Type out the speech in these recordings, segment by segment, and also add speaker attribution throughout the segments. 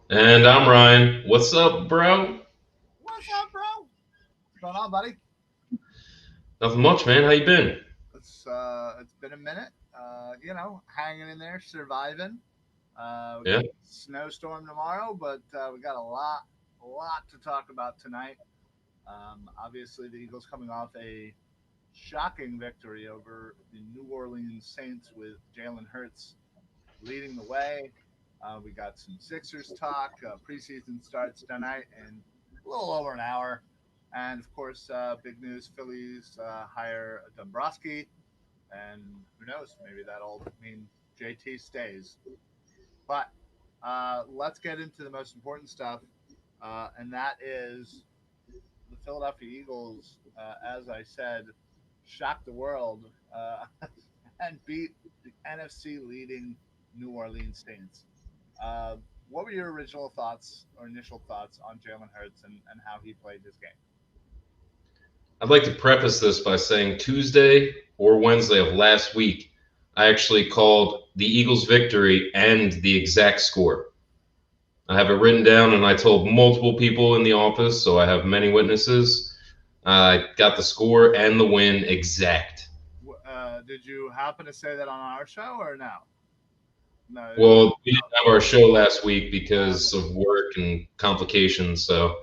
Speaker 1: And I'm Ryan. What's up, bro?
Speaker 2: What's up, bro? What's going on, buddy?
Speaker 1: Nothing much, man. How you been?
Speaker 2: It's been a minute. Hanging in there, surviving. We got
Speaker 1: Yeah.
Speaker 2: a snowstorm tomorrow, but we got a lot to talk about tonight. Obviously, the Eagles coming off a shocking victory over the New Orleans Saints with Jalen Hurts leading the way. We got some Sixers talk. Preseason starts tonight in a little over an hour. And of course, big news: Phillies hire Dombrowski, and who knows? Maybe that'll mean JT stays. But let's get into the most important stuff, and that is the Philadelphia Eagles. As I said, shocked the world and beat the NFC leading New Orleans Saints. Uh, what were your original thoughts or initial thoughts on Jalen Hurts and how he played this game?
Speaker 1: I'd like to preface this by saying Tuesday or Wednesday of last week, I actually called the Eagles' victory and the exact score. I have it written down, and I told multiple people in the office, so I have many witnesses. I got the score and the win exact.
Speaker 2: Did you happen to say that on our show or no? No, it was.
Speaker 1: Well, we didn't have our show last week
Speaker 2: Uh,
Speaker 1: because of work and complications, so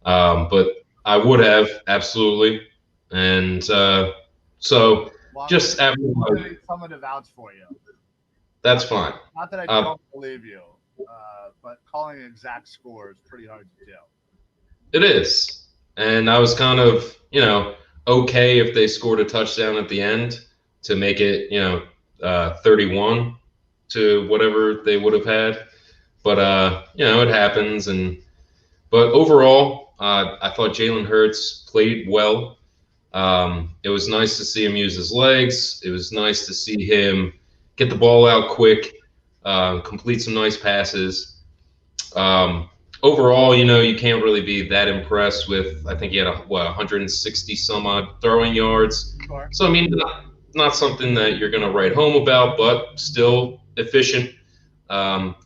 Speaker 1: but I would have absolutely, and so
Speaker 2: well, I'm
Speaker 1: just after
Speaker 2: gonna need someone to vouch for you.
Speaker 1: that's
Speaker 2: Not,
Speaker 1: fine.
Speaker 2: not that I
Speaker 1: Uh,
Speaker 2: don't believe you, but calling exact score is pretty hard to do.
Speaker 1: it is, and I was kind of okay if they scored a touchdown at the end to make it 31 to whatever they would have had, but it happens, and but overall I thought Jalen Hurts played well. It was nice to see him use his legs. It was nice to see him get the ball out quick, complete some nice passes. Overall, you can't really be that impressed with. I think he had 160 some odd throwing yards.
Speaker 2: Sure.
Speaker 1: So I mean, not something that you're going to write home about, but still efficient,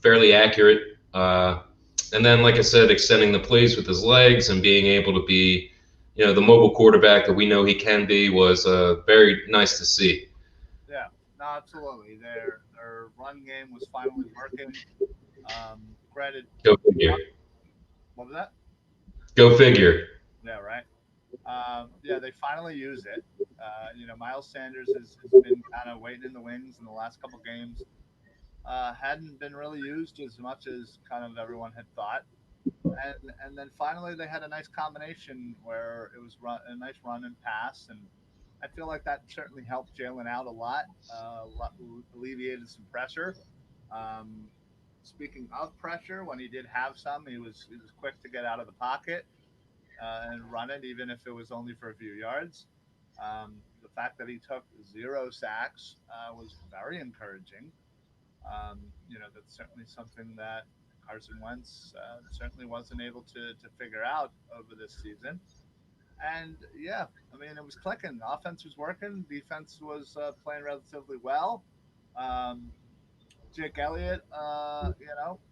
Speaker 1: fairly accurate. And then, like I said, extending the plays with his legs and being able to be, the mobile quarterback that we know he can be was very nice to see.
Speaker 2: Yeah, no, absolutely. Their run game was finally working. Granted,
Speaker 1: Go figure.
Speaker 2: what was that?
Speaker 1: Go figure.
Speaker 2: Yeah, right. Yeah, they finally use it. Miles Sanders has been kind of waiting in the wings in the last couple games. Hadn't been really used as much as kind of everyone had thought. And then finally they had a nice combination where it was a nice run and pass, and I feel like that certainly helped Jalen out a lot, alleviated some pressure. Um, Speaking of pressure, when he did have some, he was quick to get out of the pocket and run it, even if it was only for a few yards. The fact that he took 0 sacks was very encouraging. That's certainly something that Carson Wentz certainly wasn't able to figure out over this season. And yeah, I mean, it was clicking. Offense was working. Defense was playing relatively well. Um, Jake Elliott,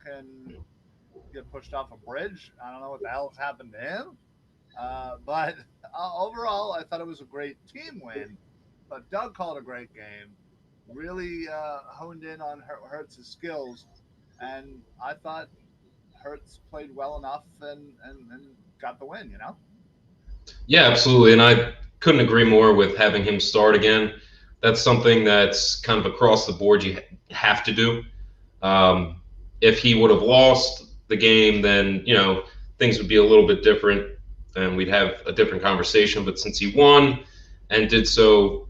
Speaker 2: can get pushed off a bridge. I don't know what the hell's happened to him. But overall, I thought it was a great team win. But Doug called a great game. Really honed in on Hurts' skills, and I thought Hurts played well enough and got the win.
Speaker 1: Yeah, absolutely. And I couldn't agree more with having him start again. That's something that's kind of across the board you have to do. Um, if he would have lost the game, then, things would be a little bit different and we'd have a different conversation. But since he won and did so,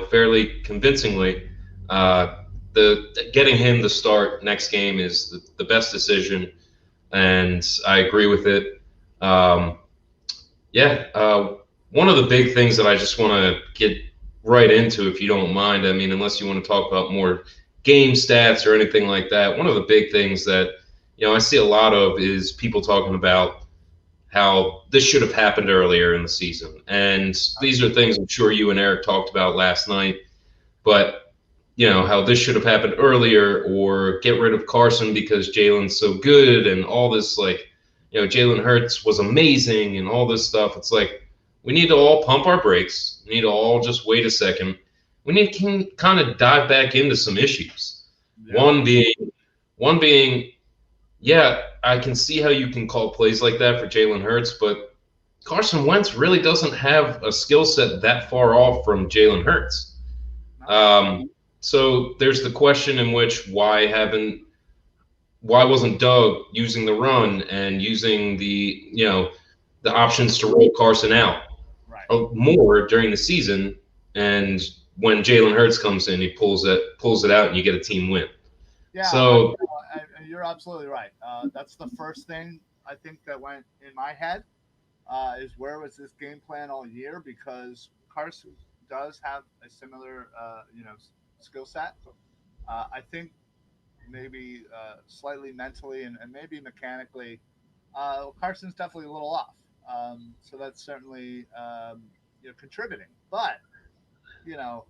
Speaker 1: fairly convincingly, the getting him the start next game is the best decision. And I agree with it. Um, yeah, one of the big things that I just want to get right into, if you don't mind, I mean, unless you want to talk about more game stats or anything like that, one of the big things that I see a lot of is people talking about how this should have happened earlier in the season, and these are things I'm sure you and Eric talked about last night. But how this should have happened earlier, or get rid of Carson because Jalen's so good, and all this, like, Jalen Hurts was amazing and all this stuff. It's like, we need to all pump our brakes. We need to all just wait a second. We need to kind of dive back into some issues.
Speaker 2: Yeah.
Speaker 1: One being, yeah, I can see how you can call plays like that for Jalen Hurts, but Carson Wentz really doesn't have a skill set that far off from Jalen Hurts.
Speaker 2: No.
Speaker 1: So there's the question in which why wasn't Doug using the run and using the options to roll Carson out
Speaker 2: Right.
Speaker 1: more during the season, and when Jalen Hurts comes in, he pulls it out, and you get a team win.
Speaker 2: Yeah,
Speaker 1: So
Speaker 2: you're absolutely right. That's the first thing I think that went in my head is where was this game plan all year? Because Carson does have a similar, skill set. I think maybe slightly mentally and maybe mechanically, Carson's definitely a little off. So that's certainly contributing. But you know,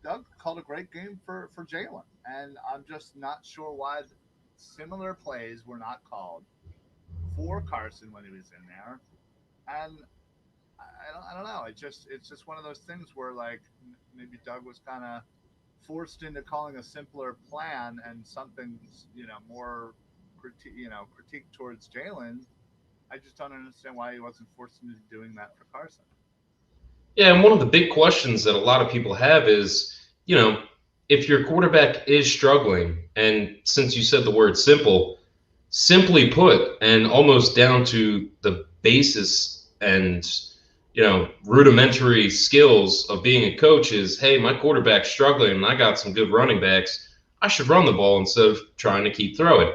Speaker 2: Doug called a great game for Jalen, and I'm just not sure why similar plays were not called for Carson when he was in there. And I don't know. It's just one of those things where like maybe Doug was kind of forced into calling a simpler plan and something more critique towards Jalen. I just don't understand why he wasn't forced into doing that for Carson.
Speaker 1: yeah, and one of the big questions that a lot of people have is, if your quarterback is struggling, and since you said the word simple, simply put, and almost down to the basis and rudimentary skills of being a coach is, hey, my quarterback's struggling and I got some good running backs. I should run the ball instead of trying to keep throwing.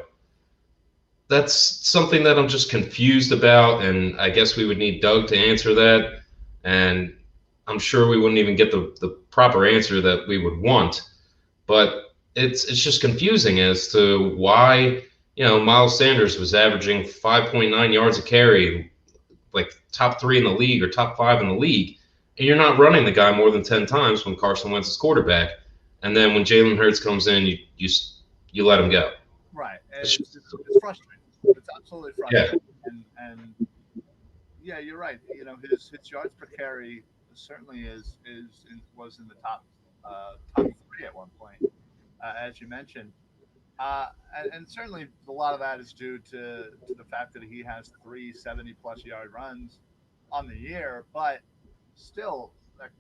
Speaker 1: That's something that I'm just confused about, and I guess we would need Doug to answer that. And I'm sure we wouldn't even get the proper answer that we would want. But it's just confusing as to why Miles Sanders was averaging 5.9 yards a carry, like top 3 in the league or top 5 in the league, and you're not running the guy more than 10 times when Carson Wentz is quarterback, and then when Jalen Hurts comes in, you let him go.
Speaker 2: Right.
Speaker 1: It's
Speaker 2: It's,
Speaker 1: just,
Speaker 2: it's frustrating. It's absolutely
Speaker 1: yeah,
Speaker 2: frustrating. And yeah, you're right. His yards per carry certainly was in the top three at one point, as you mentioned. And certainly a lot of that is due to the fact that he has 370 plus yard runs on the year, but still, like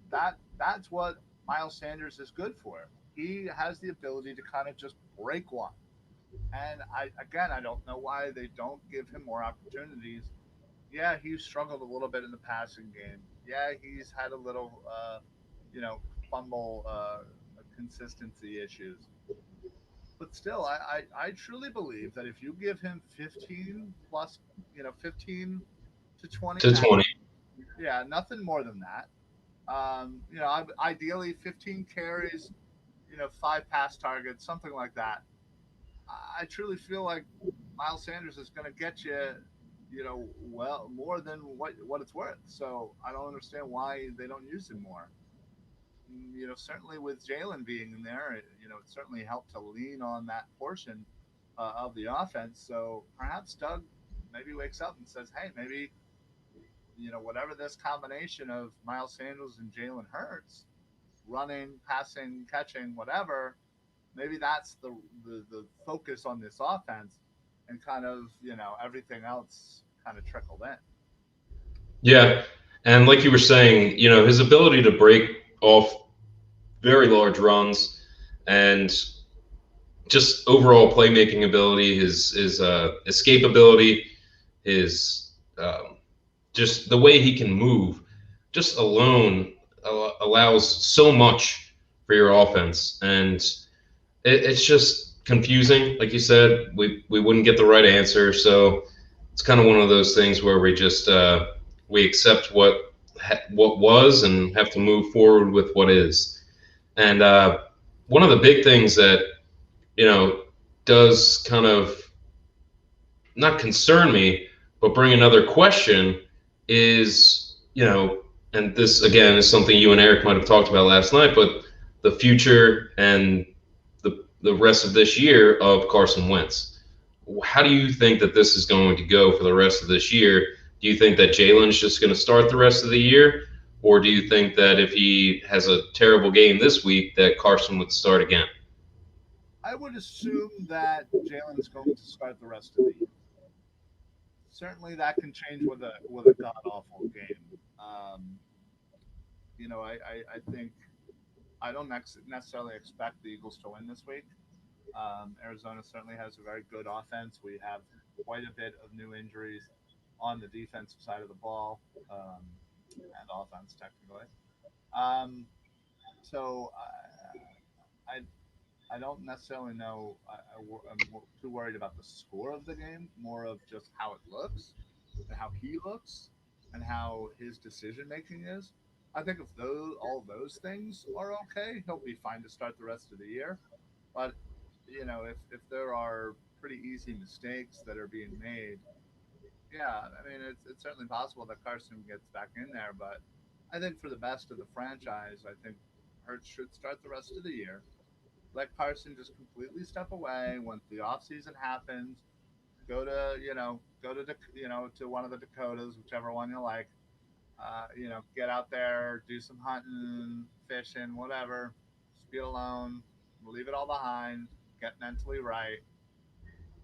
Speaker 2: that's what Miles Sanders is good for. He has the ability to kind of just break one. And I don't know why they don't give him more opportunities. Yeah, he's struggled a little bit in the passing game. Yeah, he's had a little, you know, fumble consistency issues. But still, I truly believe that if you give him 15 plus, 15 to 20
Speaker 1: to
Speaker 2: passes,
Speaker 1: 20.
Speaker 2: yeah, nothing more than that. Ideally 15 carries, 5 pass targets, something like that. I truly feel like Miles Sanders is going to get you, well, more than what it's worth. So I don't understand why they don't use him more. Certainly with Jalen being in there, it certainly helped to lean on that portion of the offense. So perhaps Doug maybe wakes up and says, hey, maybe, whatever this combination of Miles Sanders and Jalen Hurts, running, passing, catching, whatever, maybe that's the focus on this offense, and kind of, everything else kind of trickled in.
Speaker 1: Yeah, and like you were saying, his ability to break off very large runs and just overall playmaking ability, his escape ability, his just the way he can move, just alone allows so much for your offense, and it's just confusing. Like you said, we wouldn't get the right answer, so it's kind of one of those things where we just we accept what was and have to move forward with what is. And one of the big things that you know does kind of not concern me, but bring another question is, and this again is something you and Eric might have talked about last night, but the future and the rest of this year of Carson Wentz. How do you think that this is going to go for the rest of this year? Do you think that Jalen's just going to start the rest of the year? Or do you think that if he has a terrible game this week, that Carson would start again?
Speaker 2: I would assume that Jalen's going to start the rest of the year. Certainly, that can change with a god awful game. I think I don't necessarily expect the Eagles to win this week. Arizona certainly has a very good offense. We have quite a bit of new injuries on the defensive side of the ball, and offense technically. Um, so I I don't necessarily know. I'm too worried about the score of the game, more of just how it looks and how he looks and how his decision making is. I think if all those things are okay, he'll be fine to start the rest of the year. But if there are pretty easy mistakes that are being made, yeah, I mean it's certainly possible that Carson gets back in there. But I think for the best of the franchise, I think Hurts should start the rest of the year. Let Carson just completely step away once the off season happens. Go to one of the Dakotas, whichever one you like. Get out there, do some hunting, fishing, whatever. Just be alone, leave it all behind, get mentally right,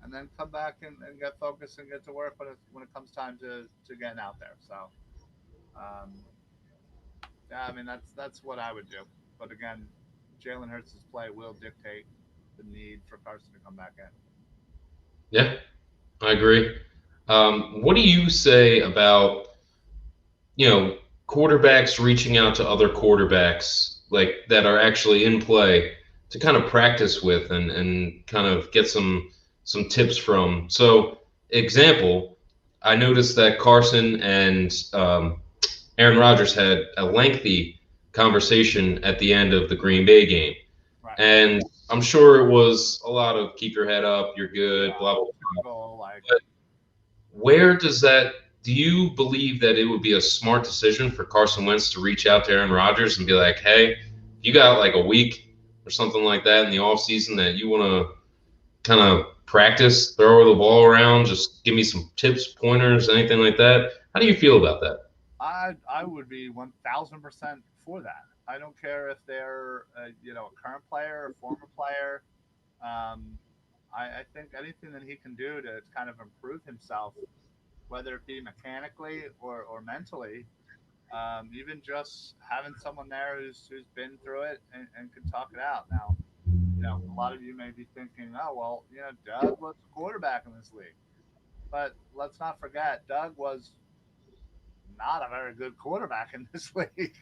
Speaker 2: and then come back and get focused and get to work when it comes time to getting out there. So, um, yeah, I mean that's what I would do. But again, Jalen Hurts' play will dictate the need for Carson to come back in.
Speaker 1: Yeah, I agree. What do you say about quarterbacks reaching out to other quarterbacks like that are actually in play to kind of practice with and kind of get some tips from? So, example, I noticed that Carson and Aaron Rodgers had a lengthy conversation at the end of the Green Bay game.
Speaker 2: Right.
Speaker 1: And I'm sure it was a lot of keep your head up, you're good,
Speaker 2: Yeah,
Speaker 1: blah, blah,
Speaker 2: typical,
Speaker 1: blah. But where does that do you believe that it would be a smart decision for Carson Wentz to reach out to Aaron Rodgers and be like, hey, you got like a week or something like that in the offseason that you want to kind of practice, throw the ball around, just give me some tips, pointers, anything like that? How do you feel about that?
Speaker 2: I would be 1,000% for that. I don't care if they're a current player or former player. Um, I think anything that he can do to kind of improve himself, whether it be mechanically or mentally, even just having someone there who's been through it and can talk it out. Now, a lot of you may be thinking, oh well, Doug was the quarterback in this league, but let's not forget Doug was not a very good quarterback in this league.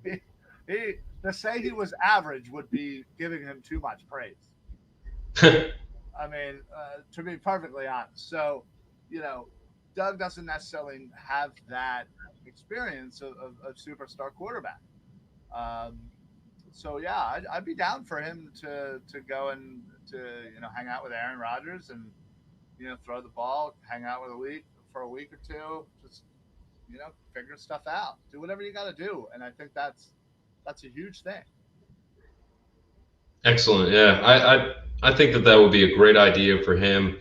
Speaker 2: he, he to say he was average would be giving him too much praise. I mean, to be perfectly honest. So, you know, Doug doesn't necessarily have that experience of a superstar quarterback. Um, so yeah, I'd be down for him to go and to hang out with Aaron Rodgers and throw the ball, hang out with a week or two, just figure stuff out, do whatever you got to do, and I think that's a huge thing.
Speaker 1: Excellent. Yeah, I think that would be a great idea for him.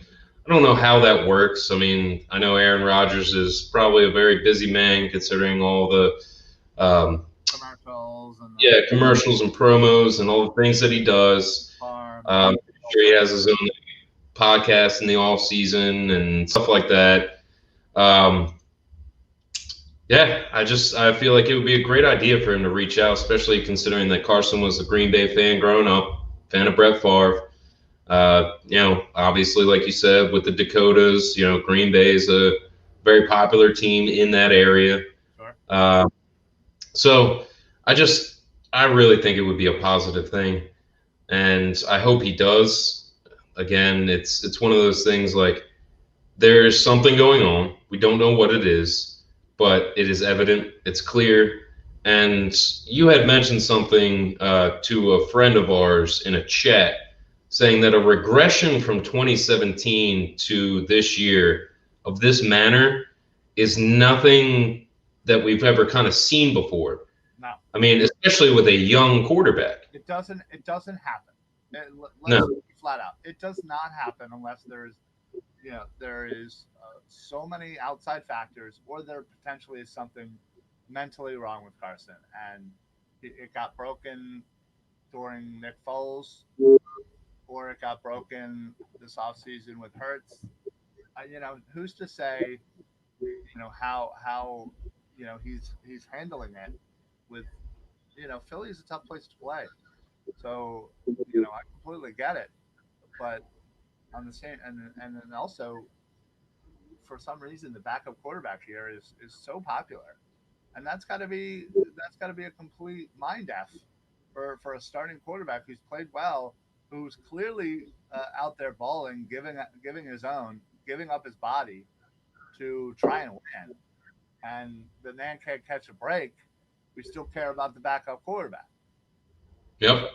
Speaker 1: I don't know how that works. I mean, I know Aaron Rodgers is probably a very busy man considering all the
Speaker 2: Commercials and
Speaker 1: commercials and promos and all the things that he does.
Speaker 2: farm.
Speaker 1: Sure he has his own podcast in the off season and stuff like that. I feel like it would be a great idea for him to reach out, especially considering that Carson was a Green Bay fan growing up, fan of Brett Favre. Obviously, like you said, with the Dakotas, Green Bay is a very popular team in that area.
Speaker 2: Sure.
Speaker 1: So I really think it would be a positive thing, and I hope he does. Again, it's one of those things like there's something going on. We don't know what it is, but it is evident. It's clear. And you had mentioned something to a friend of ours in a chat saying that a regression from 2017 to this year of this manner is nothing that we've ever kind of seen before.
Speaker 2: No,
Speaker 1: I mean, especially with a young quarterback.
Speaker 2: it doesn't. It doesn't happen. Let's
Speaker 1: No.
Speaker 2: be flat out. It does not happen unless there is so many outside factors, or there potentially is something mentally wrong with Carson, and it got broken during Nick Foles, or it got broken this offseason with Hurts. Who's to say, how he's handling it with, Philly is a tough place to play. So, I completely get it. But on the same, and then also, for some reason, the backup quarterback here is so popular, and that's got to be a complete mind f for a starting quarterback who's played well, who's clearly out there balling, giving his own, giving up his body to try and win, and the man can't catch a break. We still care about the backup quarterback.
Speaker 1: Yep.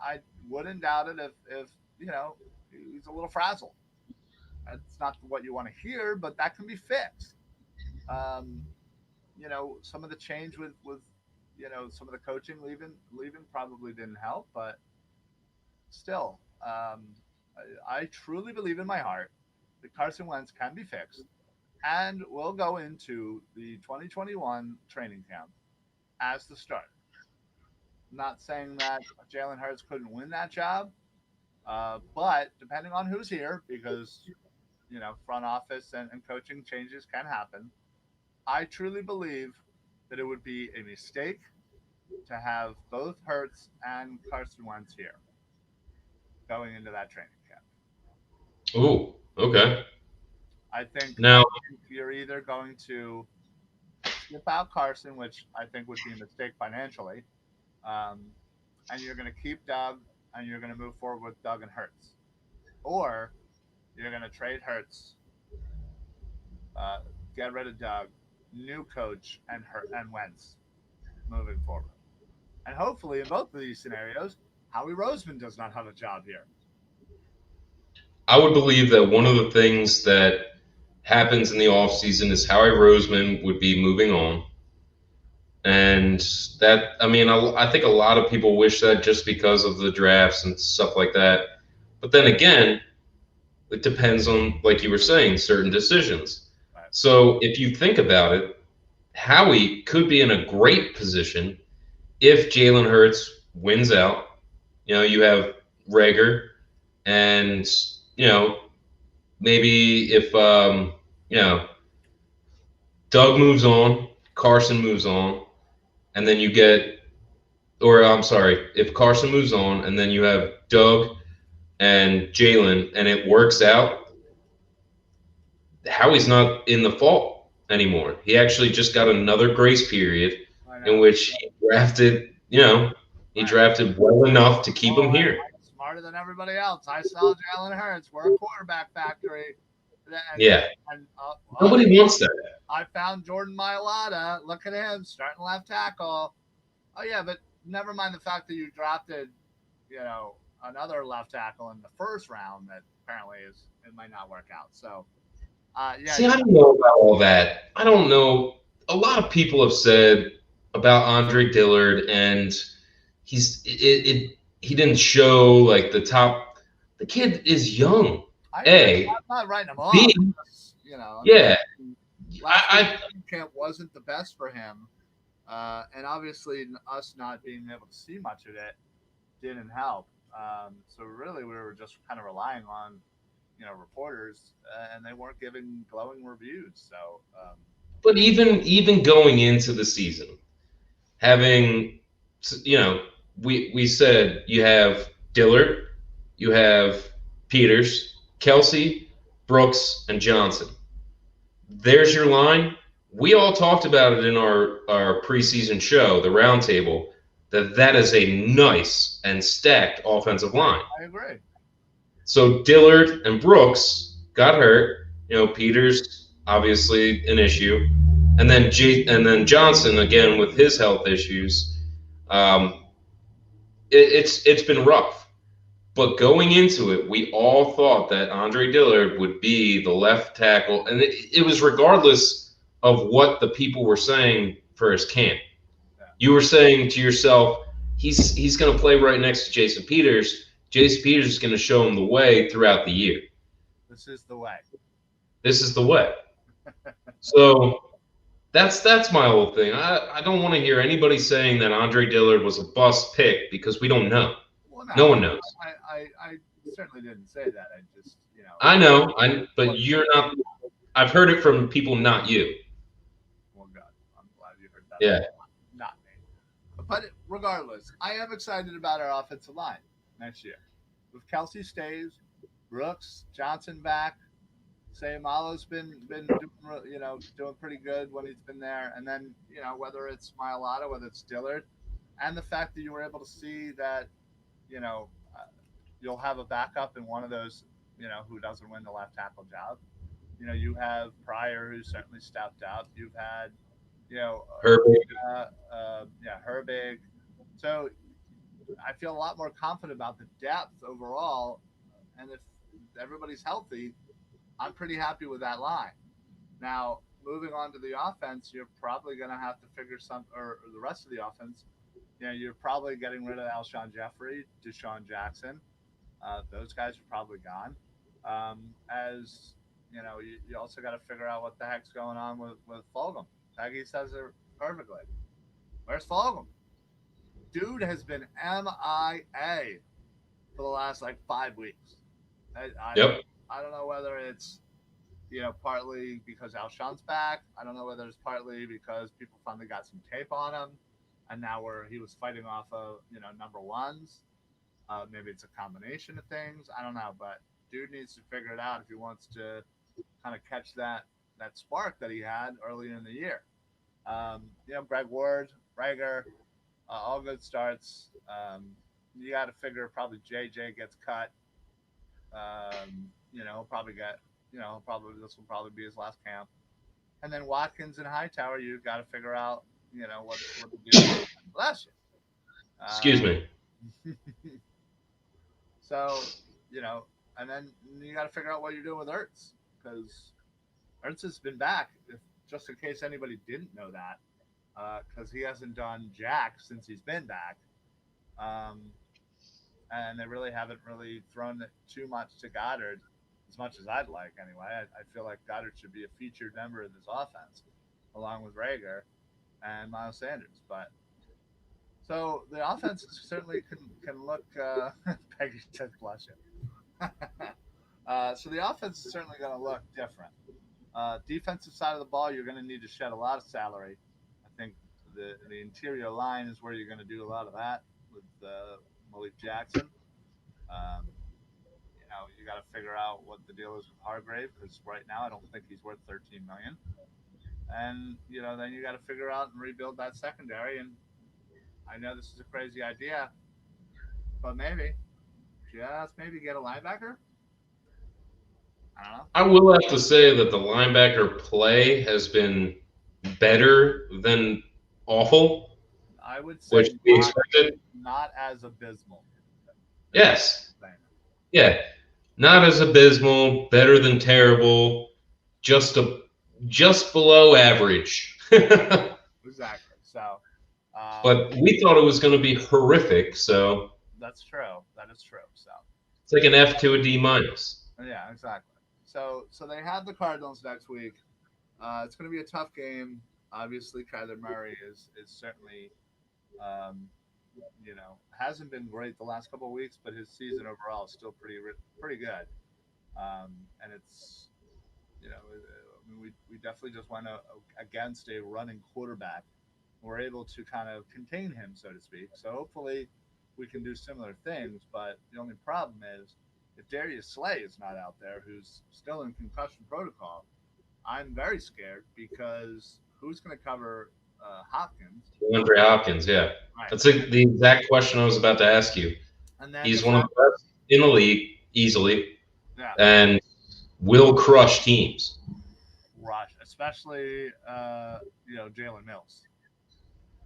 Speaker 2: I wouldn't doubt it if he's a little frazzled. It's not what you want to hear, but that can be fixed. Um, some of the change with some of the coaching leaving probably didn't help, but still, I truly believe in my heart that Carson Wentz can be fixed, and will go into the 2021 training camp as the starter. I'm not saying that Jalen Hurts couldn't win that job, but depending on who's here, because front office and coaching changes can happen. I truly believe that it would be a mistake to have both Hurts and Carson Wentz here going into that training camp.
Speaker 1: Ooh. Okay.
Speaker 2: I
Speaker 1: Now,
Speaker 2: think you're either going to skip out Carson, which I think would be a mistake financially, um, and you're going to keep Doug, and you're going to move forward with Doug and Hurts, or you're going to trade Hurts, uh, get rid of Doug, new coach, and Wentz moving forward. And hopefully, in both of these scenarios, Howie Roseman does not have a job here.
Speaker 1: I would believe that one of the things that happens in the offseason is Howie Roseman would be moving on. And that, I mean, I think a lot of people wish that just because of the drafts and stuff like that. But then again, it depends on, like you were saying, certain decisions.
Speaker 2: Right.
Speaker 1: So if you think about it, Howie could be in a great position if Jalen Hurts wins out. You have Rager, and maybe if Doug moves on, Carson moves on, and then you get, or I'm sorry, if Carson moves on, and then you have Doug and Jalen, and it works out, Howie's not in the fault anymore. He actually just got another grace period in which he drafted, he
Speaker 2: Right.
Speaker 1: drafted well enough to keep him here.
Speaker 2: I'm smarter than everybody else. I saw Jalen Hurts. We're a quarterback factory. And,
Speaker 1: Yeah.
Speaker 2: and
Speaker 1: Nobody wants that.
Speaker 2: I found Jordan Mailata. Look at him starting left tackle. Oh yeah, but never mind the fact that you drafted, another left tackle in the first round that apparently it might not work out. So, yeah.
Speaker 1: See, I don't know about all that. I don't know. A lot of people have said about Andre Dillard, and he didn't show like the top. The kid is young.
Speaker 2: I'm not writing him off.
Speaker 1: B, yeah.
Speaker 2: Last camp wasn't the best for him, and obviously us not being able to see much of it didn't help. So really, we were just kind of relying on reporters, and they weren't giving glowing reviews. So,
Speaker 1: But even going into the season, having we said you have Dillard, you have Peters, Kelsey, Brooks, and Johnson. There's your line. We all talked about it in our preseason show, the roundtable, that is a nice and stacked offensive line.
Speaker 2: I agree.
Speaker 1: So Dillard and Brooks got hurt. Peters obviously an issue, and then Johnson again with his health issues. It's been rough. But going into it, we all thought that Andre Dillard would be the left tackle, and it was regardless of what the people were saying for his camp. You were saying to yourself, he's going to play right next to Jason Peters. Jason Peters is going to show him the way throughout the year.
Speaker 2: This is the way.
Speaker 1: This is the way. So that's my whole thing. I don't want to hear anybody saying that Andre Dillard was a bust pick because we don't know.
Speaker 2: Well,
Speaker 1: No one knows.
Speaker 2: I certainly didn't say that. I just,
Speaker 1: I know, but you're not. I've heard it from people, not you.
Speaker 2: Well, God, I'm glad you heard that.
Speaker 1: Yeah.
Speaker 2: Not me. But regardless, I am excited about our offensive line next year. If Kelsey stays, Brooks, Johnson back, Sayamalo's been doing pretty good when he's been there, and then whether it's Mailata, whether it's Dillard, and the fact that you were able to see that you know you'll have a backup in one of those who doesn't win the left tackle job. You have Pryor, who certainly stepped out. You've had
Speaker 1: Herbig.
Speaker 2: Herbig. So I feel a lot more confident about the depth overall, and if everybody's healthy, I'm pretty happy with that line. Now, moving on to the offense, you're probably going to have to figure or the rest of the offense. You're probably getting rid of Alshon Jeffrey, Deshaun Jackson. Those guys are probably gone. As you also got to figure out what the heck's going on with Fulgham. Peggy says it perfectly. Where's Fulgham? Dude has been MIA for the last 5 weeks.
Speaker 1: Yep.
Speaker 2: I don't know whether it's partly because Alshon's back. I don't know whether it's partly because people finally got some tape on him, and now he was fighting off of number ones. Maybe it's a combination of things. I don't know, but dude needs to figure it out if he wants to kind of catch that spark that he had early in the year. Greg Ward, Rager, all good starts. You got to figure probably JJ gets cut. Probably this will probably be his last camp. And then Watkins and Hightower, you've got to figure out, what to do. Bless you.
Speaker 1: Excuse me.
Speaker 2: So, and then you got to figure out what you're doing with Ertz, because Ertz has been back, just in case anybody didn't know that, because he hasn't done jack since he's been back. And they really haven't thrown it too much to Goddard, as much as I'd like anyway. I feel like Goddard should be a featured member of this offense, along with Rager and Miles Sanders. But so the offense certainly can look. Peggy says, "Bless you." So the offense is certainly going to look different. Defensive side of the ball, you're going to need to shed a lot of salary. I think the interior line is where you're going to do a lot of that with Malik Jackson. You got to figure out what the deal is with Hargrave, because right now I don't think he's worth $13 million. And then you got to figure out and rebuild that secondary. And I know this is a crazy idea, but just maybe get a linebacker. I don't know.
Speaker 1: I will have to say that the linebacker play has been better than awful.
Speaker 2: I would say
Speaker 1: which we expected.
Speaker 2: Not as abysmal.
Speaker 1: Yes. Yeah. Not as abysmal, better than terrible, just below average.
Speaker 2: Exactly. So.
Speaker 1: But we thought it was going to be horrific. So.
Speaker 2: That's true. That is true. So.
Speaker 1: It's like an F to a D minus.
Speaker 2: Yeah, exactly. So they have the Cardinals next week. It's going to be a tough game. Obviously, Kyler Murray is certainly, hasn't been great the last couple of weeks, but his season overall is still pretty good. And it's, we definitely just went against a running quarterback. We're able to kind of contain him, so to speak. So hopefully we can do similar things. But the only problem is, if Darius Slay is not out there, who's still in concussion protocol, I'm very scared, because who's going to cover Hopkins?
Speaker 1: DeAndre Hopkins, yeah. Right. That's the exact question I was about to ask you.
Speaker 2: And then
Speaker 1: he's one of the best in the league, easily,
Speaker 2: yeah,
Speaker 1: and will crush teams.
Speaker 2: Rush, especially Jalen Mills.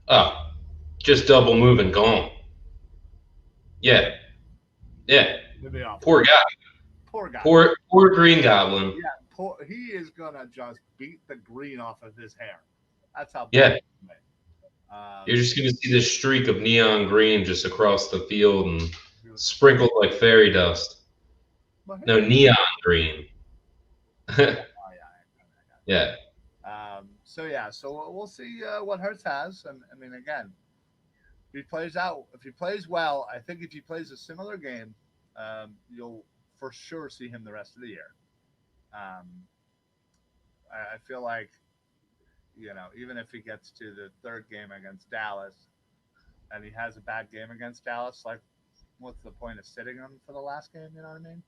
Speaker 1: Oh, just double move and gone. Yeah. Poor guy. Poor Green Goblin.
Speaker 2: Yeah, he is gonna just beat the green off of his hair. That's how bad.
Speaker 1: Yeah. You're
Speaker 2: Um,
Speaker 1: just going to see this streak of neon green just across the field and
Speaker 2: but
Speaker 1: sprinkled like fairy dust. No,
Speaker 2: hey,
Speaker 1: neon green.
Speaker 2: oh yeah,
Speaker 1: Yeah.
Speaker 2: so yeah, so we'll see what Hurts has, and I mean, again, if he plays well, I think if he plays a similar game, you'll for sure see him the rest of the year. Um, I feel like even if he gets to the third game against Dallas and he has a bad game against Dallas, like what's the point of sitting him for the last game? You know what I mean?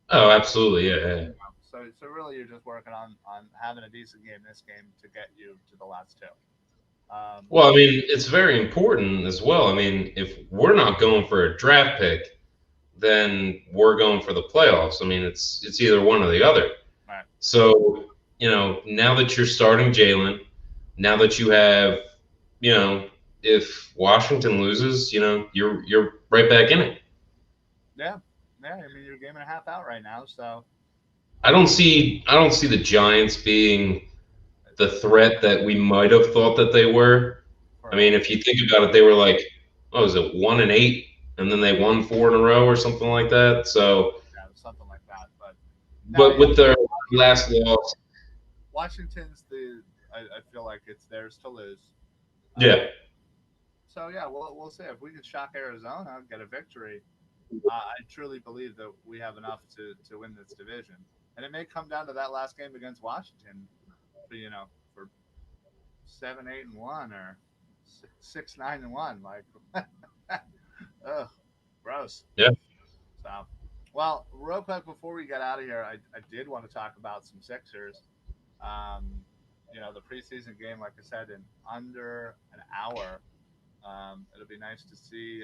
Speaker 1: Oh, absolutely. Yeah, yeah.
Speaker 2: So really, you're just working on having a decent game this game to get you to the last two.
Speaker 1: Well, I mean, it's very important as well. I mean, if we're not going for a draft pick, then we're going for the playoffs. I mean, it's either one or the other.
Speaker 2: Right.
Speaker 1: So, now that you're starting Jalen, now that you have, you know, if Washington loses, you're right back in it.
Speaker 2: Yeah, yeah. I mean, you're a game and a half out right now, so
Speaker 1: I don't see the Giants being the threat that we might have thought that they were.
Speaker 2: for
Speaker 1: I mean,
Speaker 2: a
Speaker 1: if you think about it, they were like, what was it, 1-8, and then they won four in a row or something like that. So,
Speaker 2: yeah, something like that. But no,
Speaker 1: but
Speaker 2: yeah,
Speaker 1: with their
Speaker 2: Washington,
Speaker 1: last loss,
Speaker 2: Washington's the. I feel like it's theirs to lose.
Speaker 1: yeah.
Speaker 2: So yeah, we'll see if we can shock Arizona and get a victory. I truly believe that we have enough to win this division, and it may come down to that last game against Washington, for for 7-8-1 or 6-9-1. Like, ugh, gross.
Speaker 1: Yeah.
Speaker 2: So, well, real quick before we get out of here, I did want to talk about some Sixers. Um, the preseason game, like I said, in under an hour. It'll be nice to see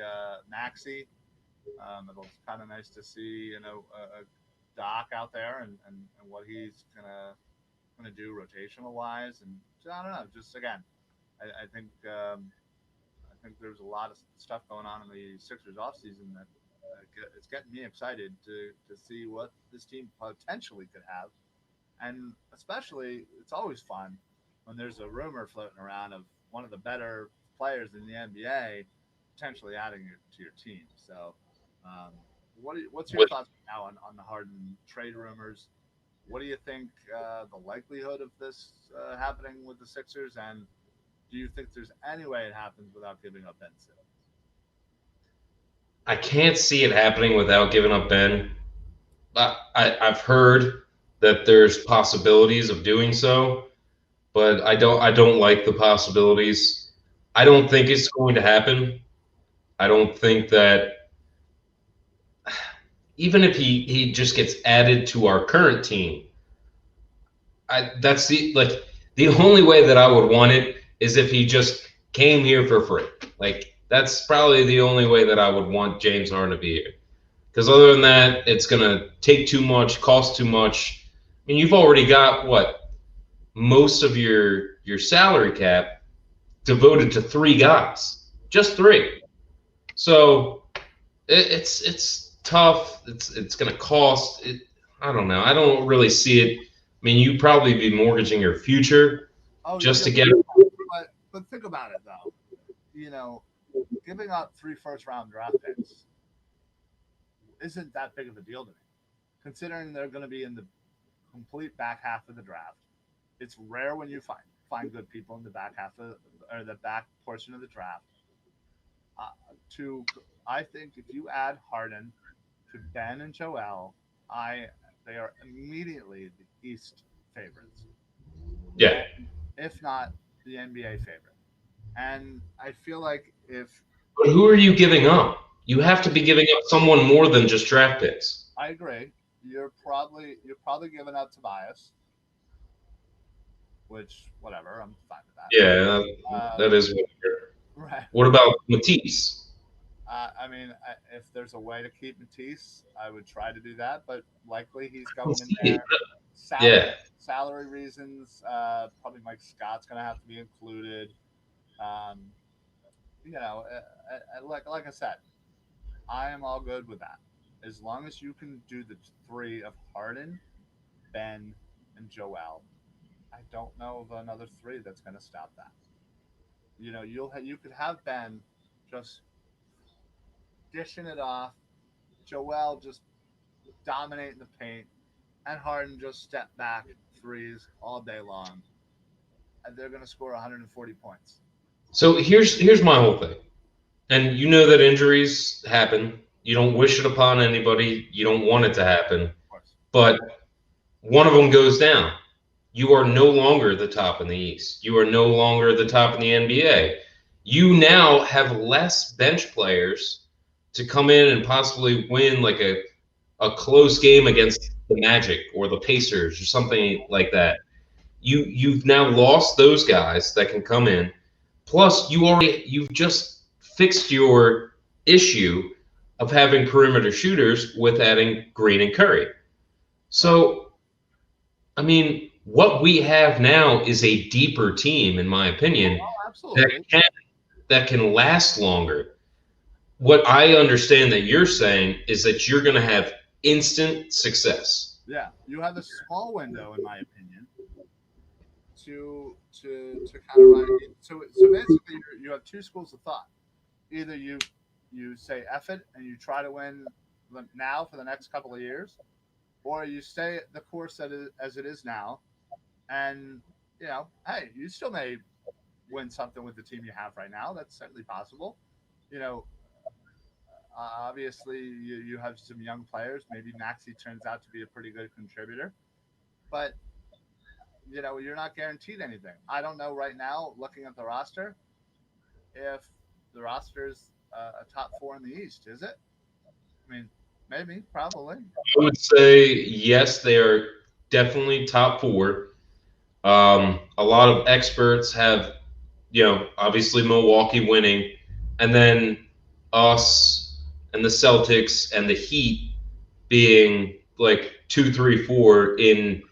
Speaker 2: Maxi. It'll kind of nice to see a Doc out there and what he's gonna do rotational wise, and I don't know. Just again, I think there's a lot of stuff going on in the Sixers offseason that it's getting me excited to see what this team potentially could have, and especially it's always fun when there's a rumor floating around of one of the better players in the NBA potentially adding it to your team. So, um, what's your
Speaker 1: With
Speaker 2: thoughts now on the Harden trade rumors? What do you think the likelihood of this happening with the Sixers, and do you think there's any way it happens without giving up Ben Simmons?
Speaker 1: I can't see it happening without giving up Ben. I've heard that there's possibilities of doing so, but I don't like the possibilities. I don't think it's going to happen. I don't think that even if he just gets added to our current team, that's the only way that I would want it is if he just came here for free. Like that's probably the only way that I would want James Harden to be here. Because other than that, it's gonna take too much, cost too much. I mean, you've already got what most of your salary cap devoted to three guys, just three. So it's tough. It's going to cost. I don't know. I don't really see it. I mean, you probably be mortgaging your future
Speaker 2: Oh,
Speaker 1: just
Speaker 2: you're
Speaker 1: to get.
Speaker 2: right. But think about it though. You know, giving up 3 first-round draft picks isn't that big of a deal to me, considering they're going to be in the complete back half of the draft. It's rare when you find good people in the back half of or the back portion of the draft. Uh, to I think if you add Harden to Ben and Joel, I they are immediately the East favorites,
Speaker 1: Yeah,
Speaker 2: and if not the NBA favorite. And I feel like if
Speaker 1: but who are you giving up? You have to be giving up someone more than just draft picks.
Speaker 2: I agree, you're probably giving up Tobias, which whatever, I'm fine with
Speaker 1: Yeah,
Speaker 2: that.
Speaker 1: that is what.
Speaker 2: Right,
Speaker 1: What about Matisse?
Speaker 2: I mean, if there's a way to keep Matisse, I would try to do that. But likely he's going in there. Salary
Speaker 1: Yeah,
Speaker 2: salary reasons. Probably Mike Scott's going to have to be included. Um, like I said, I am all good with that as long as you can do the three of Harden, Ben, and Joel. I don't know of another three that's going to stop that. You could have Ben just dishing it off, Joel just dominating the paint, and Harden just step back threes all day long, and they're going to score 140 points.
Speaker 1: So here's my whole thing. And you know that injuries happen. You don't wish it upon anybody. You don't want it to happen.
Speaker 2: Of course.
Speaker 1: But one of them goes down. You are no longer the top in the East. You are no longer the top in the NBA. You now have less bench players to come in and possibly win like a close game against the Magic or the Pacers or something like that. You've now lost those guys that can come in. Plus, you've just fixed your issue of having perimeter shooters with adding Green and Curry. So, I mean, what we have now is a deeper team, in my opinion,
Speaker 2: Oh,
Speaker 1: that
Speaker 2: absolutely.
Speaker 1: can last longer. What I understand that you're saying is that you're going to have instant success.
Speaker 2: Yeah, you have a small window, in my opinion, to kind of run. So basically, you have two schools of thought. Either you say F it and you try to win now for the next couple of years, or you stay the course as it is now, and hey, you still may win something with the team you have right now. That's certainly possible. You know, obviously you have some young players. Maybe Maxi turns out to be a pretty good contributor, but you're not guaranteed anything. I don't know right now, looking at the roster, if the roster is a top four in the East. Is it? I mean, maybe, probably.
Speaker 1: I would say yes, they are definitely top four. A lot of experts have, obviously Milwaukee winning, and then us and the Celtics and the Heat being like 2, 3, 4 in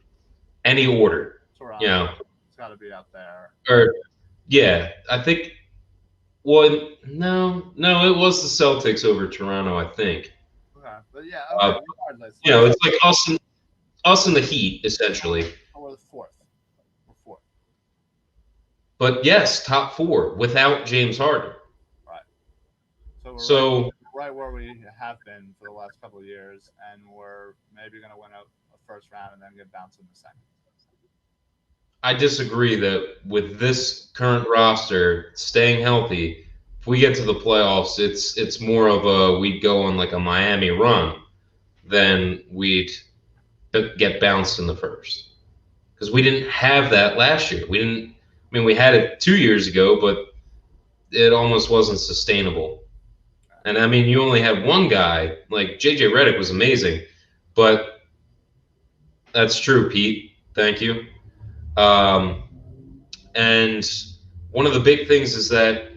Speaker 1: any order. You
Speaker 2: Toronto,
Speaker 1: know,
Speaker 2: it's got to be up there.
Speaker 1: or yeah, I think. Well, no, it was the Celtics over Toronto, I think.
Speaker 2: Okay, but yeah,
Speaker 1: Uh,
Speaker 2: okay. Regardless, let's say
Speaker 1: it's like us and the Heat essentially.
Speaker 2: we're the fourth. We're fourth,
Speaker 1: But yes, top four without James Harden.
Speaker 2: right? So we're
Speaker 1: So
Speaker 2: right where we have been for the last couple of years, and we're maybe going to win a first round and then get bounced in the second.
Speaker 1: I disagree that with this current roster staying healthy, if we get to the playoffs, it's more of a we'd go on like a Miami run than we'd get bounced in the first because we didn't have that last year. We didn't. I mean, we had it 2 years ago, but it almost wasn't sustainable. And I mean, you only had one guy like JJ Redick was amazing, but that's true, Pete. Thank you. Um, And one of the big things is that,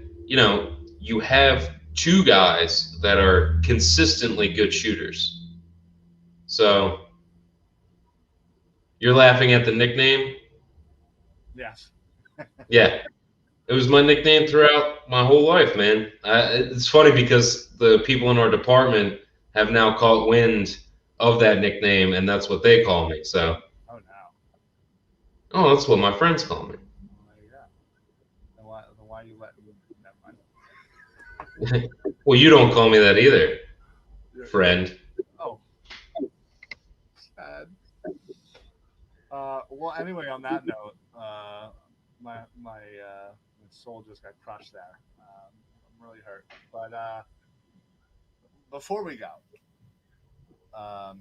Speaker 1: you have two guys that are consistently good shooters. So you're laughing at the nickname?
Speaker 2: Yes.
Speaker 1: Yeah. It was my nickname throughout my whole life, man. It's funny because the people in our department have now caught wind of that nickname, and that's what they call me. So,
Speaker 2: Oh no.
Speaker 1: oh, that's what my friends call me.
Speaker 2: Well, there you go. Then why you letting? Never mind.
Speaker 1: Well, you don't call me that either,
Speaker 2: You're
Speaker 1: friend.
Speaker 2: oh sad. Well, anyway, on that note, my soul just got crushed there. I'm really hurt. But before we go,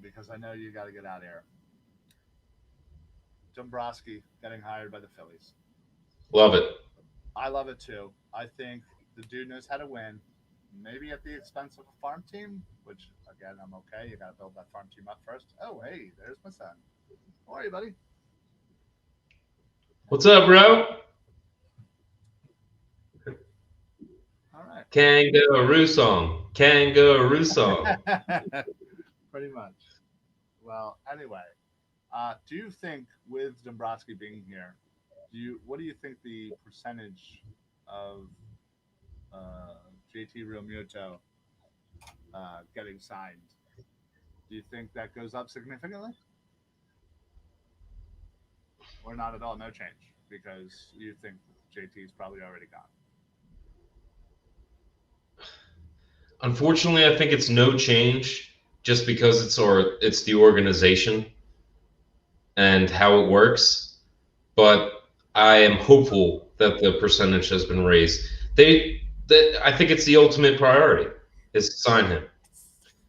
Speaker 2: because I know you got to get out of here, Dombrowski getting hired by the Phillies.
Speaker 1: Love it.
Speaker 2: I love it too. I think the dude knows how to win. Maybe at the expense of a farm team, which again I'm okay. You got to build that farm team up first. Oh, hey, there's my son. How are you, buddy?
Speaker 1: What's up, bro?
Speaker 2: All right.
Speaker 1: Kangaroo song. Kangaroo song.
Speaker 2: Pretty much. Well, anyway, do you think with Dombrowski being here, what do you think the percentage of JT Realmuto getting signed? Do you think that goes up significantly, or not at all? No change because you think JT is probably already gone.
Speaker 1: Unfortunately, I think it's no change just because it's the organization and how it works. But I am hopeful that the percentage has been raised. I think it's the ultimate priority is to sign him,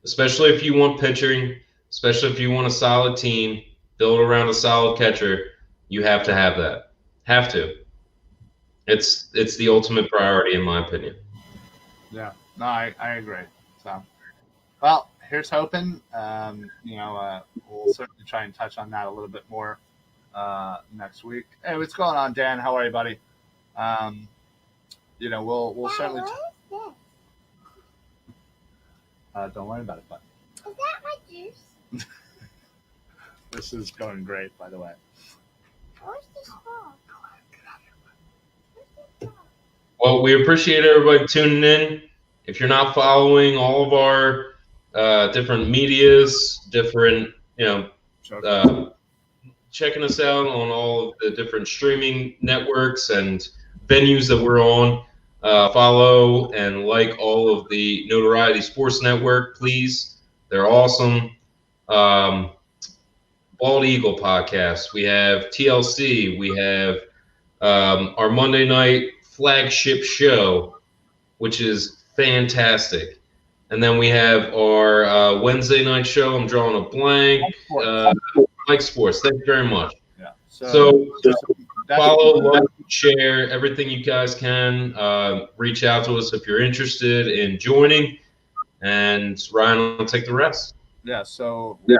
Speaker 1: especially if you want pitching, especially if you want a solid team built around a solid catcher. You have to have that. Have to. It's the ultimate priority in my opinion.
Speaker 2: Yeah, no, I agree. So, well, here's hoping. We'll certainly try and touch on that a little bit more next week. Hey, what's going on, Dan? How are you, buddy? Um, we'll certainly. Don't worry about it, bud. Is that my juice? This is going great, by the way. Where's the straw?
Speaker 1: Well, we appreciate everybody tuning in. If you're not following all of our different medias, different uh, checking us out on all of the different streaming networks and venues that we're on. Follow and like all of the Notoriety Sports Network, please. They're awesome. Um, Bald Eagle podcast. We have TLC. We have our Monday night flagship show, which is fantastic. And then we have our Wednesday night show. I'm drawing a blank. Mike Sports. Thank you very much.
Speaker 2: Yeah.
Speaker 1: So follow, like, share everything you guys can. Reach out to us if you're interested in joining. And Ryan will take the rest.
Speaker 2: Yeah. So we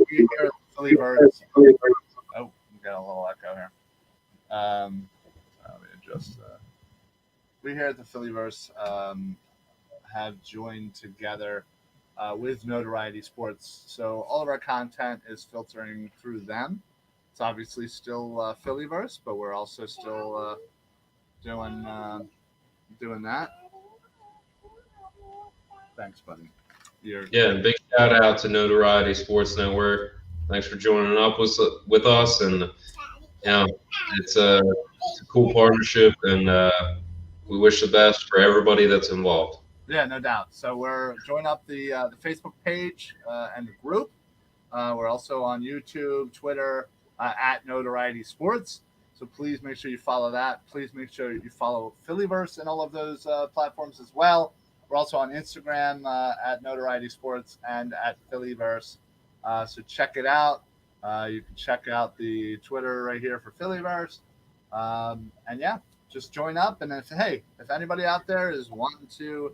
Speaker 2: hear Philly Birds. Oh, we got a little echo here. Let me adjust. We here at the Phillyverse have joined together with Notoriety Sports. So all of our content is filtering through them. It's obviously still Phillyverse, but we're also still doing that. Thanks, buddy.
Speaker 1: And big shout out to Notoriety Sports Network. Thanks for joining up with us, and it's a cool partnership, and we wish the best for everybody that's involved.
Speaker 2: Yeah, no doubt. So we're join up the Facebook page and the group. We're also on YouTube, Twitter, at Notoriety Sports. So please make sure you follow that. Please make sure you follow Phillyverse and all of those platforms as well. We're also on Instagram at Notoriety Sports and at Phillyverse. So check it out. You can check out the Twitter right here for Phillyverse. And yeah, just join up. And if anybody out there is wanting to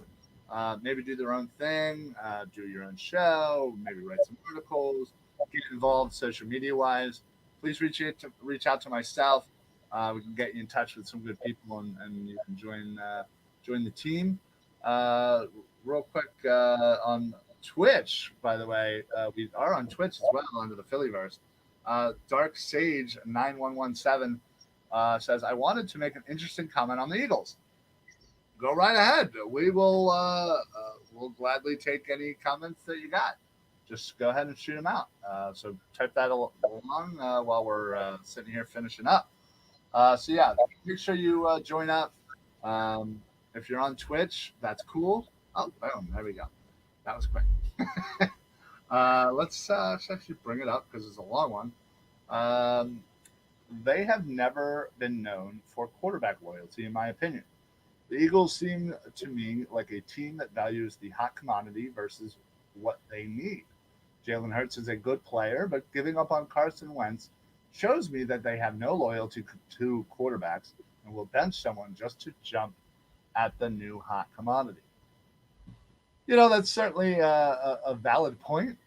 Speaker 2: maybe do their own thing, do your own show, maybe write some articles, get involved social media wise, please reach out to myself. We can get you in touch with some good people, and you can join the team. Real quick on Twitch, by the way, we are on Twitch as well under the Phillyverse. Dark Sage 9117 says, I wanted to make an interesting comment on the Eagles. Go right ahead. We will we'll gladly take any comments that you got. Just go ahead and shoot them out. So type that along while we're sitting here finishing up. So yeah, make sure you join up. If you're on Twitch, that's cool. Oh, boom, there we go. That was quick. Let's actually bring it up because it's a long one. They have never been known for quarterback loyalty, in my opinion. The Eagles seem to me like a team that values the hot commodity versus what they need. Jalen Hurts is a good player, but giving up on Carson Wentz shows me that they have no loyalty to quarterbacks and will bench someone just to jump at the new hot commodity. That's certainly a valid point.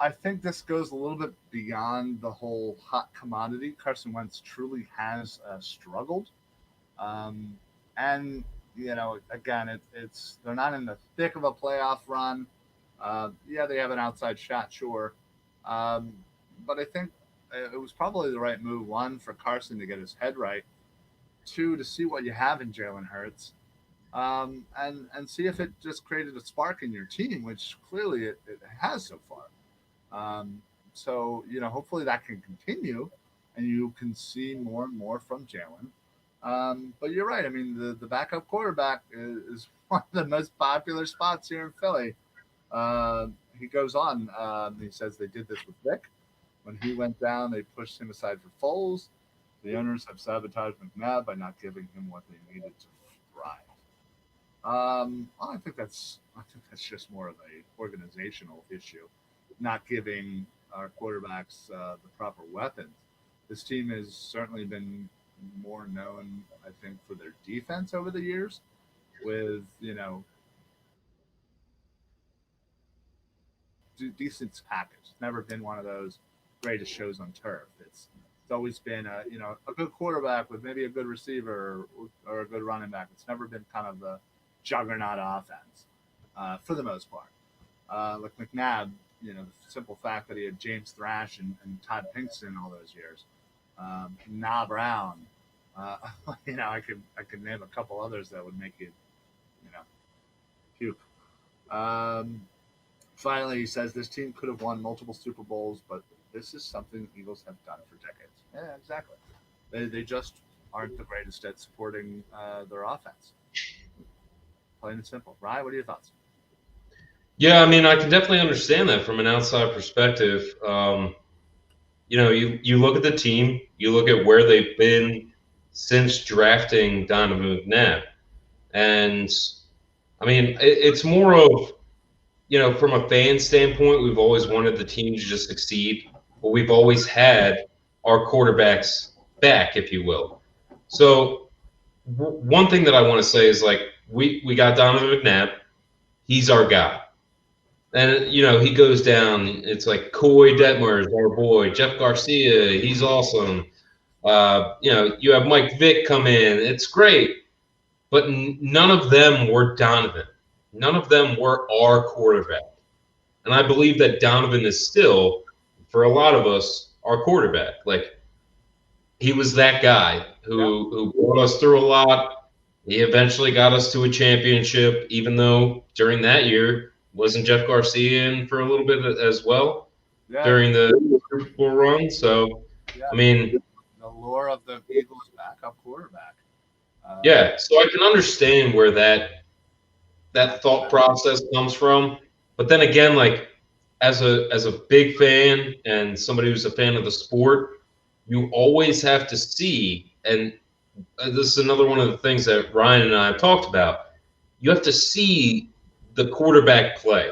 Speaker 2: I think this goes a little bit beyond the whole hot commodity. Carson Wentz truly has struggled. And again, it's they're not in the thick of a playoff run. Yeah, they have an outside shot, sure, but I think it was probably the right move. One, for Carson to get his head right. Two, to see what you have in Jalen Hurts, and see if it just created a spark in your team, which clearly it has so far. So hopefully that can continue, and you can see more and more from Jalen. But you're right. I mean, the backup quarterback is one of the most popular spots here in Philly. Uh, he goes on. He says they did this with Vic. When he went down, they pushed him aside for Foles. The owners have sabotaged McNabb by not giving him what they needed to thrive. I think that's just more of a organizational issue, not giving our quarterbacks the proper weapons. This team has certainly been more known, I think, for their defense over the years, with decent package. It's never been one of those greatest shows on turf. It's always been a good quarterback with maybe a good receiver or a good running back. It's never been kind of the juggernaut offense for the most part. Like McNabb, the simple fact that he had James Thrash and Todd Pinkston all those years, Nah Brown. Uh, I could name a couple others that would make you know puke. Um, Finally, he says this team could have won multiple Super Bowls, but this is something the Eagles have done for decades. Yeah, exactly. They just aren't the greatest at supporting their offense. Plain and simple. Ryan, what are your thoughts?
Speaker 1: Yeah, I mean, I can definitely understand that from an outside perspective. You look at the team, you look at where they've been since drafting Donovan McNabb, and I mean, it's more of from a fan standpoint, we've always wanted the team to just succeed, but we've always had our quarterbacks back, if you will. So one thing that I want to say is like we got Donovan McNabb, he's our guy. And he goes down. It's like Coy Detmer is our boy. Jeff Garcia, he's awesome. You have Mike Vick come in. It's great, but none of them were Donovan. None of them were our quarterback. And I believe that Donovan is still, for a lot of us, our quarterback. Like he was that guy
Speaker 2: Yep.
Speaker 1: who brought us through a lot. He eventually got us to a championship, even though during that year wasn't Jeff Garcia in for a little bit as well
Speaker 2: Yeah,
Speaker 1: during the Super Bowl run. So,
Speaker 2: yeah.
Speaker 1: I mean,
Speaker 2: The lure of the Eagles' backup quarterback.
Speaker 1: yeah. So I can understand where that
Speaker 2: That,
Speaker 1: thought process comes from. But then again, like as a big fan and somebody who's a fan of the sport, you always have to see, and this is another one of the things that Ryan and I have talked about. You have to see the quarterback play.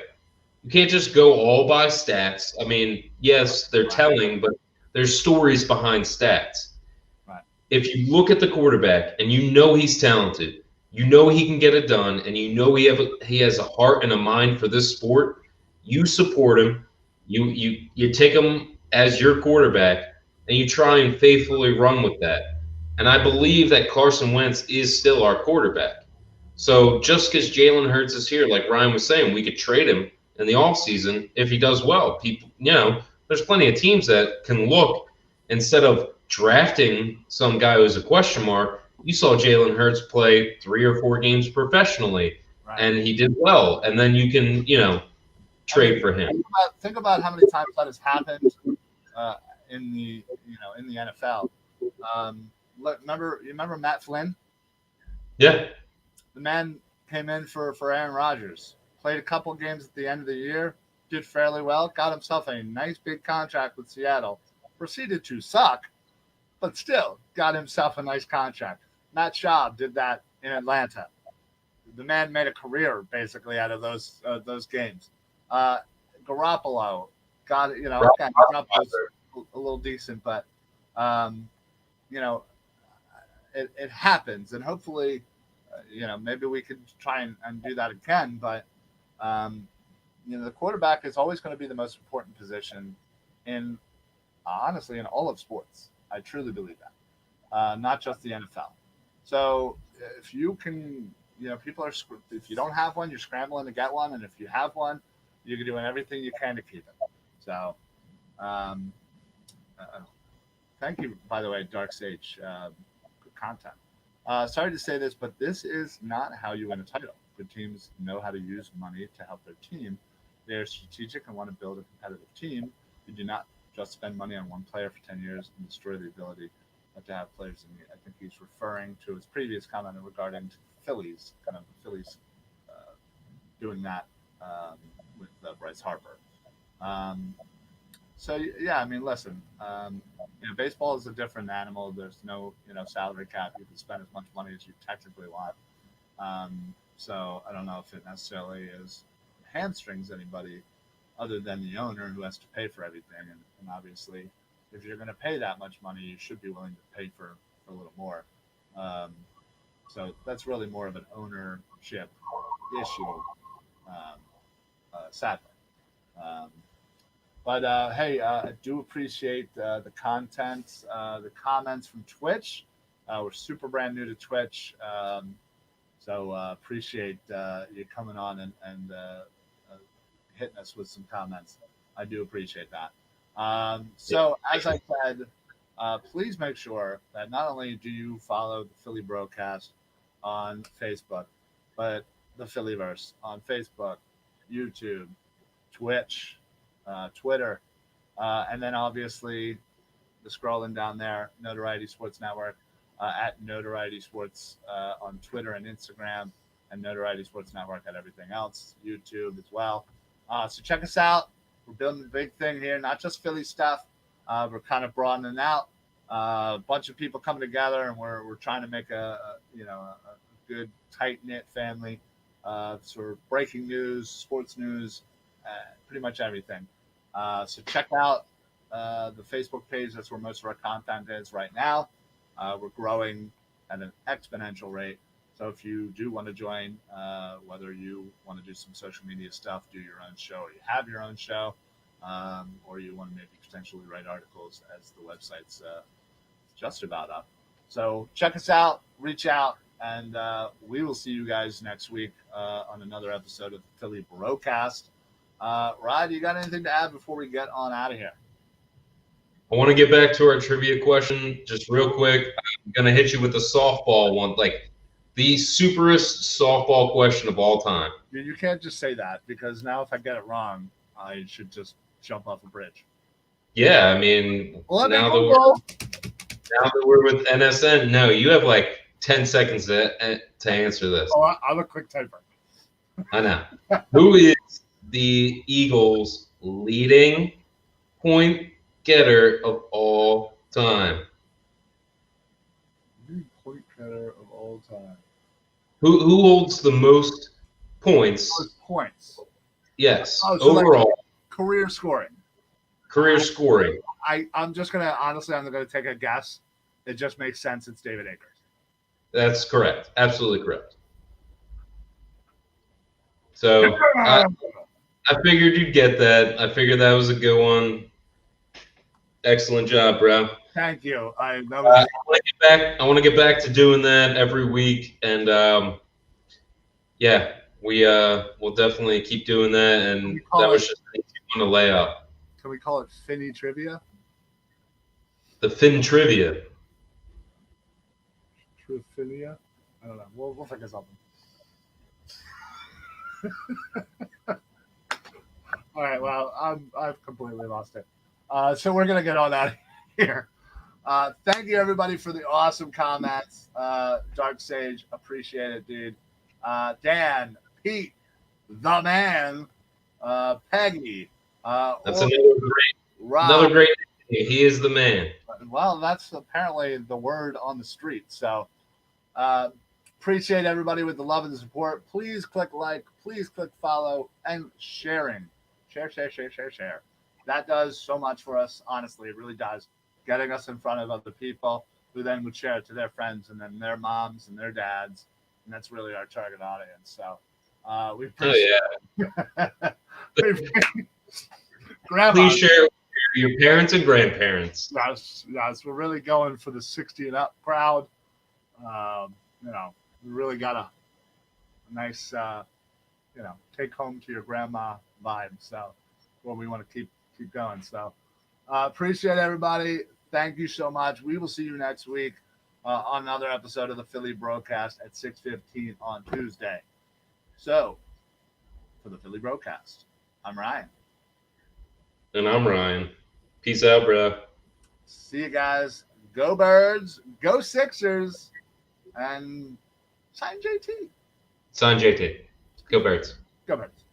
Speaker 1: You can't just go all by stats. I mean, yes, they're
Speaker 2: right,
Speaker 1: telling, but there's stories behind stats.
Speaker 2: right,
Speaker 1: If you look at the quarterback and you know he's talented, you know he can get it done, and you know he has a heart and a mind for this sport, you support him. You take him as your quarterback, and you try and faithfully run with that. And I believe that Carson Wentz is still our quarterback. So just because Jalen Hurts is here, like Ryan was saying, we could trade him in the offseason if he does well. People, there's plenty of teams that can look instead of drafting some guy who's a question mark. You saw Jalen Hurts play 3 or 4 games professionally,
Speaker 2: right.
Speaker 1: and he did well. And then you can,
Speaker 2: I mean,
Speaker 1: trade for him.
Speaker 2: think about how many times that has happened uh, in the NFL. You remember Matt Flynn?
Speaker 1: Yeah,
Speaker 2: The man came in for Aaron Rodgers, played a couple games at the end of the year, did fairly well, got himself a nice big contract with Seattle, proceeded to suck, but still got himself a nice contract. Matt Schaub did that in Atlanta. The man made a career basically out of those games. Uh, Garoppolo got okay, Garoppolo's a little decent, but um, you know it happens, and hopefully, maybe we could try and do that again. But um, the quarterback is always going to be the most important position in honestly in all of sports. I truly believe that, not just the NFL. So if you can, people are if you don't have one, you're scrambling to get one, and if you have one, you're doing everything you can to keep it. So, um, uh, thank you, by the way, Dark Sage. Good content. Sorry to say this, but this is not how you win a title. Good teams know how to use money to help their team. They are strategic and want to build a competitive team. You do not just spend money on one player for 10 years and destroy the ability to have players in it. I think he's referring to his previous comment regarding Phillies, kind of the Phillies doing that with Bryce Harper. Um, so yeah, I mean, listen, baseball is a different animal. There's no salary cap. You can spend as much money as you technically want. So I don't know if it necessarily is hamstrings anybody other than the owner who has to pay for everything. And obviously, if you're going to pay that much money, you should be willing to pay for a little more. Um, so that's really more of an ownership issue, sadly. Um, but hey, I do appreciate the content, the comments from Twitch. We're super brand new to Twitch. So appreciate you coming on and hitting us with some comments. I do appreciate that. So as I said, please make sure that not only do you follow the Philly BroCast on Facebook, but the Phillyverse on Facebook, YouTube, Twitch, Twitter, and then obviously the scrolling down there, Notoriety Sports Network at Notoriety Sports on Twitter and Instagram, and Notoriety Sports Network at everything else, YouTube as well. So check us out. We're building a big thing here, not just Philly stuff. We're kind of broadening out. A bunch of people coming together, and we're trying to make a good tight knit family. Sort of breaking news, sports news, pretty much everything. So check out the Facebook page. That's where most of our content is right now. We're growing at an exponential rate. So if you do want to join, whether you want to do some social media stuff, do your own show, or you have your own show, or you want to maybe potentially write articles, as the website's just about up. So check us out, reach out, and we will see you guys next week on another episode of the Philly BroCast. Rod, you got anything to add before we get on out of here?
Speaker 1: I want to get back to our trivia question just real quick. I'm going to hit you with a softball one, like the superest softball question of all time.
Speaker 2: You can't just say that, because now if I get it wrong, I should just jump off a bridge.
Speaker 1: Yeah, I mean, now that we're with NSN, no, you have like 10 seconds to answer this.
Speaker 2: Oh, I'm a quick typer.
Speaker 1: I know. Who is the Eagles' leading point getter of all time?
Speaker 2: Point getter of all time.
Speaker 1: Who holds the most points?
Speaker 2: Points.
Speaker 1: Yes.
Speaker 2: So
Speaker 1: overall.
Speaker 2: Like career scoring.
Speaker 1: Career scoring.
Speaker 2: I'm just gonna take a guess. It just makes sense. It's David Akers.
Speaker 1: That's correct. Absolutely correct. So I figured you'd get that. I figured that was a good one. Excellent job, bro.
Speaker 2: Thank you.
Speaker 1: I want to get back to doing that every week, and we'll definitely keep doing that. And that was just on the layout.
Speaker 2: Can we call it Finny Trivia?
Speaker 1: The Fin Trivia.
Speaker 2: Triphilia? I don't know. We'll figure something. All right. Well, I've completely lost it. So we're gonna get on out of here. Thank you everybody for the awesome comments. Dark Sage, appreciate it, dude. Dan, Pete, the man, Peggy.
Speaker 1: That's another great. He is the man.
Speaker 2: Well, that's apparently the word on the street. So appreciate everybody with the love and the support. Please click like, please click follow, and sharing. Share. That does so much for us. Honestly, it really does. Getting us in front of other people who then would share it to their friends and then their moms and their dads. And that's really our target audience. So we appreciate Grandma.
Speaker 1: Please share with your parents and grandparents.
Speaker 2: Yes, we're really going for the 60 and up crowd. We really got a nice, take home to your grandma vibe. So, what we want to keep going. So, appreciate everybody. Thank you so much. We will see you next week on another episode of the Philly BroCast at 6:15 on Tuesday. So, for the Philly BroCast, I'm Ryan.
Speaker 1: And I'm Ryan. Peace out, bro.
Speaker 2: See you guys Go Birds, go Sixers, and sign JT.
Speaker 1: Sign JT. Go Birds.
Speaker 2: Go Birds.